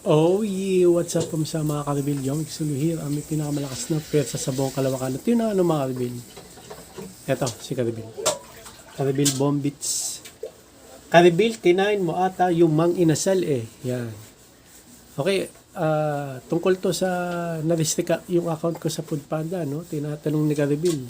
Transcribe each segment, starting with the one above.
Oh yeah, what's up sa mga karibil? Yung Suluhir, ang may pinakamalakas na pwersa sa buong Kalawakan. At yun na ano mga karibil. Eto, si Karibil. Karibil Bombits. Karibil, kinain mo ata yung mang inasal eh. Yan. Okay, tungkol to sa na-restrict yung account ko sa Foodpanda, no? Tinatanong ni Karibil.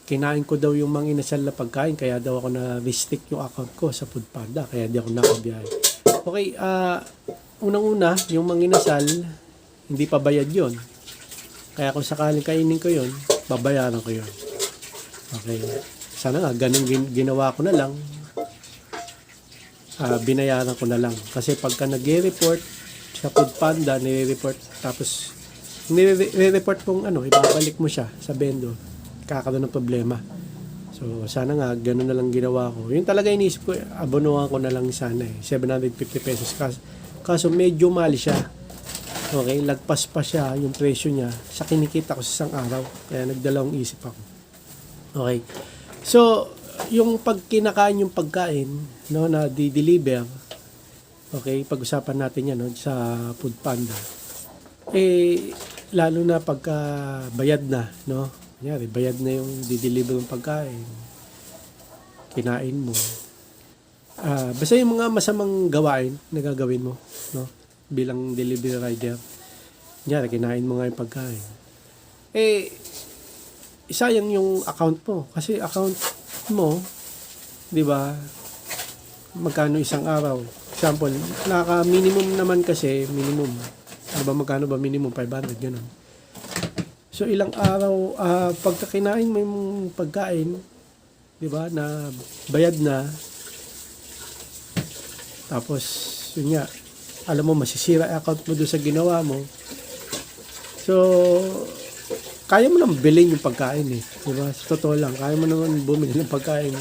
Kinain ko daw yung mang inasal na pagkain, kaya daw ako na-restrict yung account ko sa Foodpanda, kaya di ako nakabiyahe. Okay, unang-una, yung manginasal, hindi pa bayad yon. Kaya kung sakaling kainin ko yon, babayaran ko yon. Okay. Sana nga, ganun ginawa ko na lang. Binayaran ko na lang. Kasi pagka nag-report sa Foodpanda, nire-report, tapos nire-report kung ibabalik mo siya sa vendor. Kakaroon ng problema. So, sana nga, ganun na lang ginawa ko. Yun talaga inisip ko, abonuhan ko na lang sana eh. 750 pesos. Kaso medyo mali siya. Okay, lagpas pa siya yung presyo niya sa kinikita ko sa isang araw. Kaya nagdalawang isip ako. Okay. So, yung pag kinakain yung pagkain, no, na di-deliver, okay, pag-usapan natin yan, no, sa Foodpanda. Eh, lalo na pagka bayad na, no? Kunyari, bayad na yung di-deliver yung pagkain. Kinain mo. Basta yung mga masamang gawain na gagawin mo, no? Bilang delivery rider. Kunyari, kinain mo nga yung pagkain. Eh, sayang yung account mo. Kasi account mo, di ba, magkano isang araw? Example, naka-minimum naman kasi, minimum. Di ba, magkano ba minimum? 500, ganun. So, ilang araw, pagka kinain mo yung pagkain, di ba, na bayad na, tapos, yun nga, alam mo, masisira account mo doon sa ginawa mo. So, kaya mo naman bilhin yung pagkain eh. Diba? Sa totoo lang, kaya mo naman bumili ng pagkain.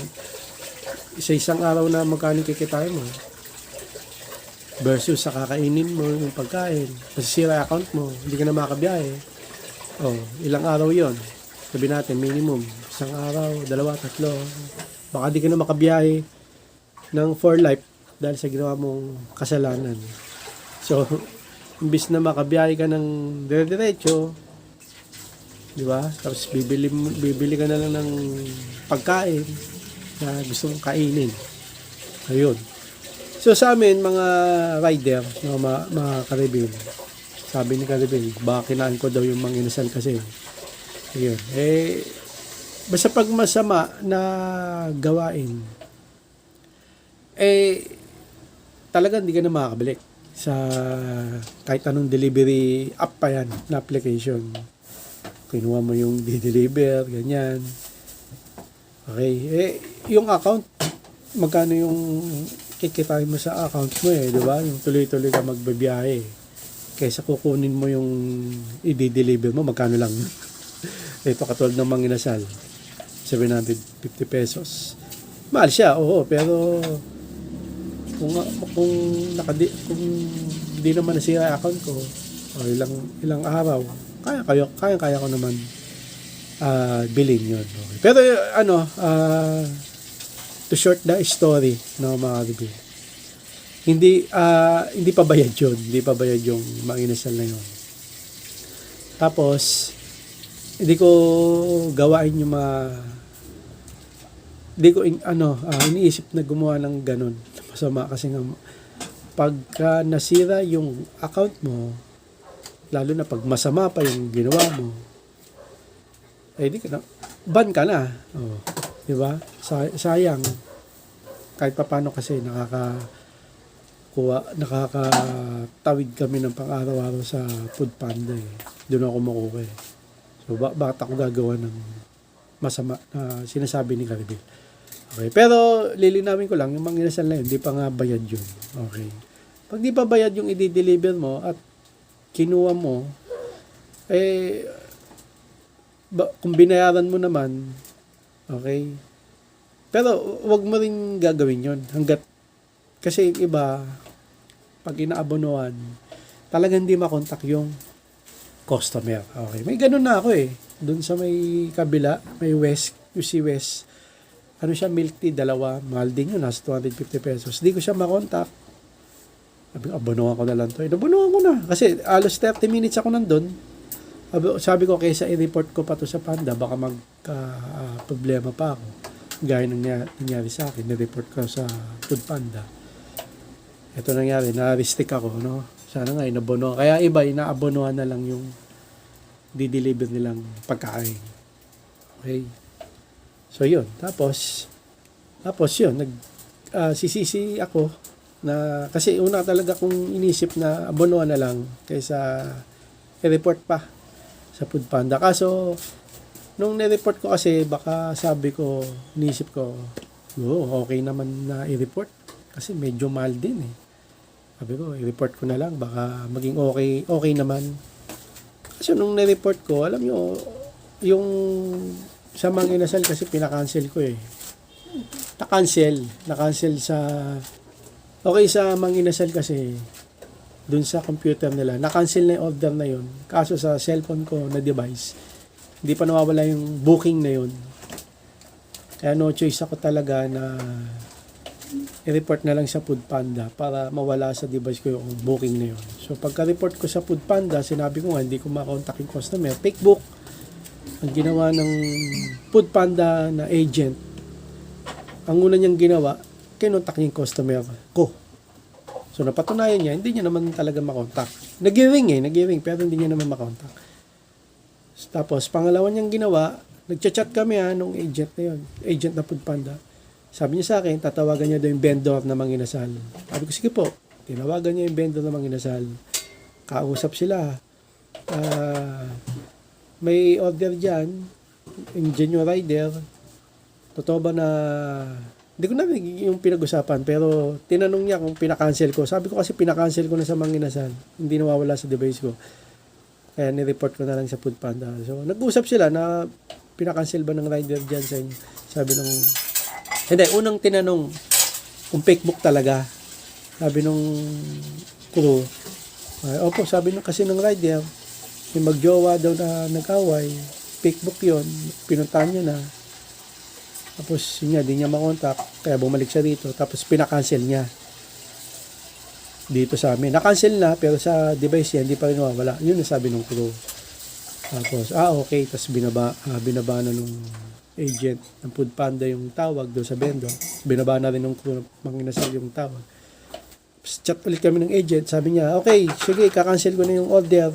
Sa isang araw na magkano kikitain mo. Versus sa kakainin mo yung pagkain. Masisira account mo, hindi ka na makabiyahe. Oh, ilang araw yon? Sabi natin, minimum. Isang araw, 2, 3. Baka di ka na makabiyahe ng for life dahil sa ginawa mong kasalanan. So, imbis na makabiyahe ka ng dire-diretso, di ba? Tapos bibili ka na lang ng pagkain na gusto mong kainin. Ayun. So, sa amin, mga rider, mga karibil, sabi ni Karibil, baka kinain ko daw yung mga inasal kasi. Ayun. Eh, basta pag masama na gawain, eh, talagang hindi ka na makakabalik sa kahit anong delivery app pa yan na application. Kinuha mo yung di-deliver, ganyan. Okay. Eh, yung account, magkano yung kikitain mo sa account mo eh, di ba? Yung tuloy-tuloy ka magbabiyahe. Kaysa kukunin mo yung i-deliver mo, magkano lang. Ito katulad ng manginasal, 750 pesos. Mahal siya, oo, pero kung hindi naman nasira account ko, o ilang araw, kaya ko naman bilhin yun. Okay. Pero to short the story, no, mga review. Hindi pa bayad yun. Hindi pa bayad yung manginasal na yun. Tapos, hindi ko gawain yung iniisip na gumawa ng ganun. Masama kasi nga, pagka nasira yung account mo, lalo na pag masama pa yung ginawa mo, eh di ka na, ban ka na. Oh, di ba? Sayang. Kahit pa paano kasi nakakatawid kami ng pang-araw-araw sa Foodpanda eh. Doon ako makuha eh. So, bakit ako gagawa ng masama na sinasabi ni Karibil? Okay. Pero, lilinawin ko lang, yung mga inasal na yun, hindi pa nga bayad yun. Okay. Pag di pa bayad yung i-deliver mo at kinuha mo, eh, kung binayaran mo naman, okay. Pero, wag mo rin gagawin yun hanggat kasi iba, pag inaabonohan, talagang hindi makontak yung customer. Okay. May ganun na ako eh. Doon sa may kabila, may West, UC West. Ano siya, milk tea, 2. Mahal din yun, nasa 250 pesos. Di ko siya makontak. Sabi ko, abonohan ko na lang to. Nabunuhan ko na. Kasi alos 30 minutes ako nandun. Sabi ko, kaysa i-report ko pa to sa Panda, baka problema pa ako. Gaya nangyari sa akin, ni-report ko sa Food Panda. Ito nangyari, na-restrict ako, no? Sana nga, inabonohan. Kaya iba, inaabonohan na lang yung di-deliver nilang pagkain. Okay? So, yun. Tapos yun, sisisi ako na, kasi una talaga kong inisip na abonohan na lang kaysa i-report pa sa Food Panda. Kaso, nung ni-report ko kasi, baka sabi ko, inisip ko, okay naman na i-report. Kasi medyo mahal din eh. Sabi ko, i-report ko na lang. Baka maging okay naman. Kasi nung ni-report ko, alam nyo, yung sa Mang Inasal kasi pinakancel ko eh. Na-cancel sa, okay sa Mang Inasal kasi, dun sa computer nila, na-cancel na yung order na yun. Kaso sa cellphone ko na device, hindi pa nawawala yung booking na yun. Kaya no choice ako talaga na i-report na lang sa Food Panda para mawala sa device ko yung booking na yun. So pagka-report ko sa Food Panda, sinabi ko nga hindi ko makontak yung customer. Fake book ang ginawa ng Food Panda na agent. Ang una niyang ginawa, kinontak niya yung customer ko. So napatunayan niya, hindi niya naman talaga makontak. Nag-ring pero hindi niya naman makontak. Tapos pangalawa niyang ginawa, nagchat-chat kami nung agent na yun, agent na Food Panda. Sabi niya sa akin, tatawagan niya daw yung vendor na Mang Inasal. Sabi ko, sige po. Tinawagan niya yung vendor na Mang Inasal. Kausap sila. May order dyan, Ingenio Rider. Totoo ba na, hindi ko na yung pinag-usapan, pero tinanong niya kung pinakancel ko. Sabi ko kasi pinakancel ko na sa Mang Inasal. Hindi nawawala sa device ko. Kaya ni-report ko na lang sa Food Panda. So, nag-usap sila na pinakancel ba ng rider dyan sa inyo. Sabi nung, hindi, unang tinanong kung fake book talaga. Sabi nung crew, opo, sabi nung kasi ng rider, yung magjowa daw na nag-away, fake book yun, pinuntahan niya na. Tapos yun nga, di niya makontak, kaya bumalik siya dito, tapos pinakancel niya dito sa amin. Na-cancel na, pero sa device niya, hindi pa rin wala. Yun ang sabi nung crew. Tapos, okay, tapos binaba na nung agent ng Food Panda yung tawag doon sa vendor. Binaba na rin nung crew Mang Inasal yung tawag. Chat ulit kami ng agent. Sabi niya, okay, sige, kakancel ko na yung order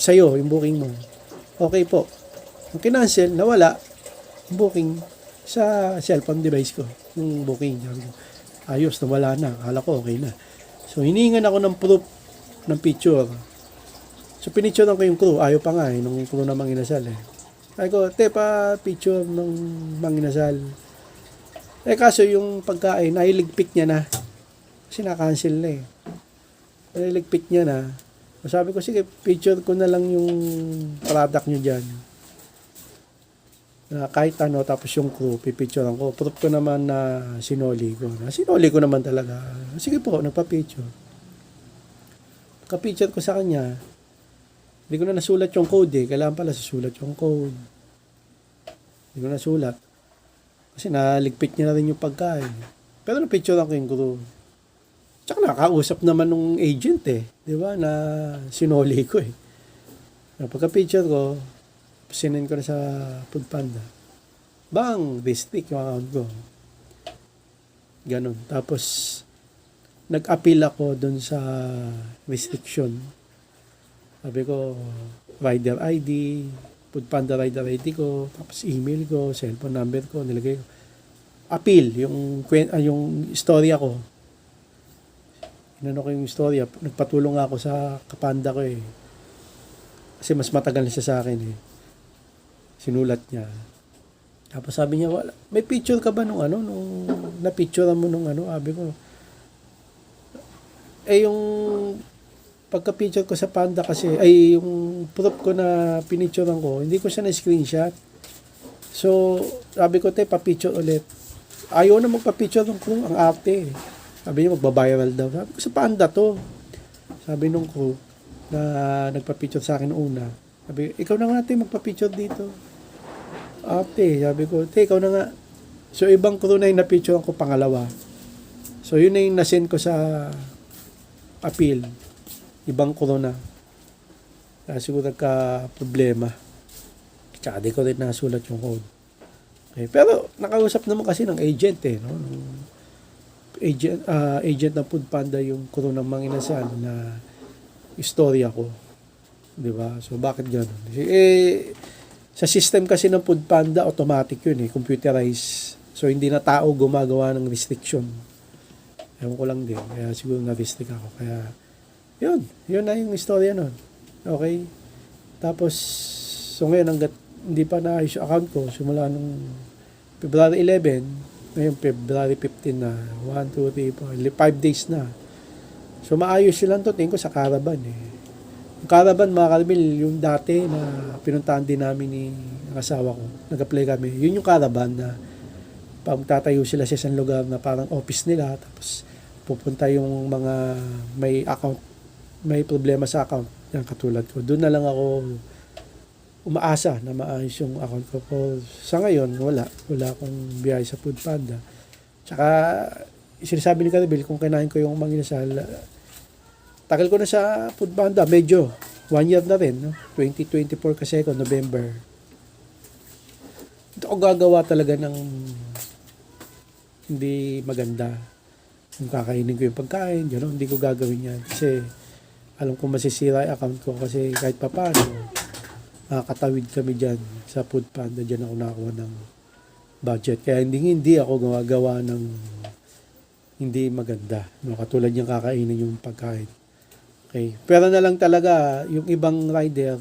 sa'yo, yung booking mo. Okay po. Ang kinancel, nawala yung booking sa cellphone device ko. Yung booking. Ayos, nawala na. Akala ko okay na. So, hiningan ako ng proof ng picture. So, pinicturean ko yung crew. Ayaw pa nga nung crew na Mang Inasal eh. Ay ko, pa picture ng Mang Inasal. Kaso yung pagkain, nailigpit niya na. Kasi na-cancel na eh. Nailigpit niya na. Sabi ko, sige, picture ko na lang yung product nyo dyan. Kahit ano, tapos yung crew, pipicturean ko. Proof ko naman na sinoli ko. Sinoli ko naman talaga. Sige po, nagpa-picture. Pagka-picture ko sa kanya, hindi ko na nasulat yung code eh. Kailangan pala susulat yung code. Hindi ko nasulat. Kasi naligpit niya na rin yung pagkain. Pero napicturean ko yung crew. Tsaka nakausap naman nung agent eh. Di ba? Na sinoli ko eh. Pagka-picture ko, sinin ko na sa Food Panda. Bang! Restrict yung account ko. Ganon. Tapos, nag-appeal ako dun sa restriction. Sabi ko, rider ID, Food Panda rider ID ko, tapos email ko, cellphone number ko, nilagay ko. Appeal, yung istorya ko. Inano ko yung istorya. Nagpatulong ako sa kapanda ko eh. Kasi mas matagal na siya sa akin eh. Sinulat niya. Tapos sabi niya, wala, may picture ka ba nung na-picturean mo nung sabi ko. Yung pagka-picture ko sa Panda kasi, yung proof ko na pinicturean ko, hindi ko siya na-screenshot. So, sabi ko, pa-picture ulit. Ayaw na magpa-picture ng crew, ang arte. Sabi niya, magbabiral daw. Sabi ko, sa Panda to. Sabi nung crew, na nagpa-picture sa akin una. Sabi, ikaw na nga magpa-picture dito. Ate, sabi ko, ikaw na nga. So, ibang crew na yung na-picture ko pangalawa. So, yun na yung nasend ko sa appeal. Ibang corona. Kaya siguro nagka-problema. Tsaka di ko rin nasulat yung code. Okay. Pero, nakausap naman kasi ng agent no? Agent ng Foodpanda yung corona mga inasal na istorya ko. Di ba? So, bakit gano'n? Sa system kasi ng Foodpanda, automatic yun computerized. So, hindi na tao gumagawa ng restriction. Ewan ko lang din. Kaya siguro na-restrict ako. Kaya, yun na yung istorya nun. Okay? Tapos, so ngayon, hanggat hindi pa naayos yung account ko, simula nung February 11, ngayon February 15 na, 1, 2, 3, 4, 5 days na. So, maayos silang to, tingin ko sa Caravan Yung Caravan, mga kalbil, yung dati na pinuntahan din namin ni ang asawa ko, nag-apply kami, yun yung Caravan na pagtatayo sila sa isang lugar na parang office nila, tapos pupunta yung mga may account, may problema sa account, yan katulad ko. Doon na lang ako umaasa na maayos yung account ko. Sa ngayon, wala akong biyahe sa Foodpanda. Tsaka, sinasabi ni Carabil, kung kinain ko yung manginasal, tagal ko na sa Foodpanda, medyo 1 year na rin, no? 2024 kasi ako, November. Ito ako gagawa talaga ng hindi maganda. Kung kakainin ko yung pagkain, hindi ko gagawin yan. Kasi alam ko masisira yung account ko kasi kahit pa paano, katawid kami dyan sa Foodpanda, dyan ako nakakuha ng budget. Kaya hindi ako gumagawa ng hindi maganda. No? Katulad yung kakainin yung pagkain. Okay. Pero na lang talaga, yung ibang rider,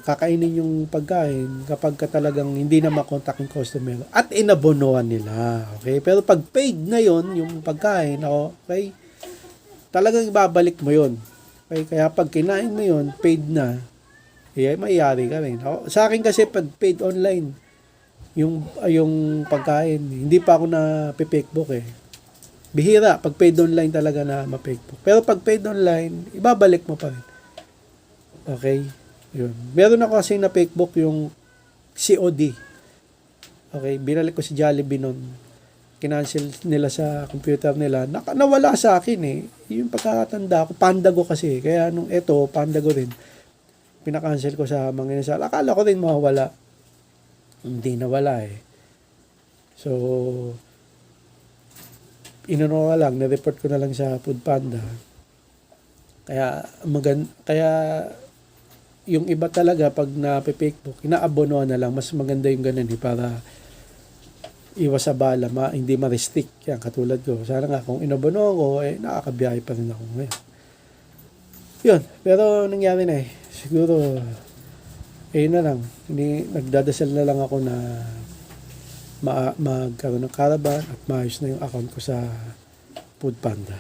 kakainin yung pagkain kapag talagang hindi na makontak yung customer at inabonoan nila. Okay? Pero pag paid na yon yung pagkain, okay, talagang ibabalik mo yon. Okay? Kaya pag kinain mo yon paid na, mayayari ka rin. Sa akin kasi pag paid online, yung pagkain, hindi pa ako na pipakebook Bihira, pag paid online talaga na mapakebook. Pero pag paid online, ibabalik mo pa rin. Okay? Yun. Meron ako kasi na fakebook yung COD. Okay, binalik ko si Jollibee nun. Kinancel nila sa computer nila. Nawala sa akin Yung pagkakatanda ko, Pandago kasi. Kaya nung Pandago rin. Pinakancel ko sa mga inasal. Akala ko rin mawawala. Hindi nawala So, inano lang, na-report ko na lang sa Foodpanda. Kaya, yung iba talaga pag na-fakebook, inaabonoan na lang. Mas maganda yung ganun para iwas sa bala, hindi ma-restrict. Yan, katulad ko. Sana nga kung inabonoan ko, nakakabiyahe pa rin ako ngayon. Yun, pero nangyari na Siguro, na lang. Nagdadasal na lang ako na magkaroon ng Caravan at maayos na yung account ko sa Foodpanda.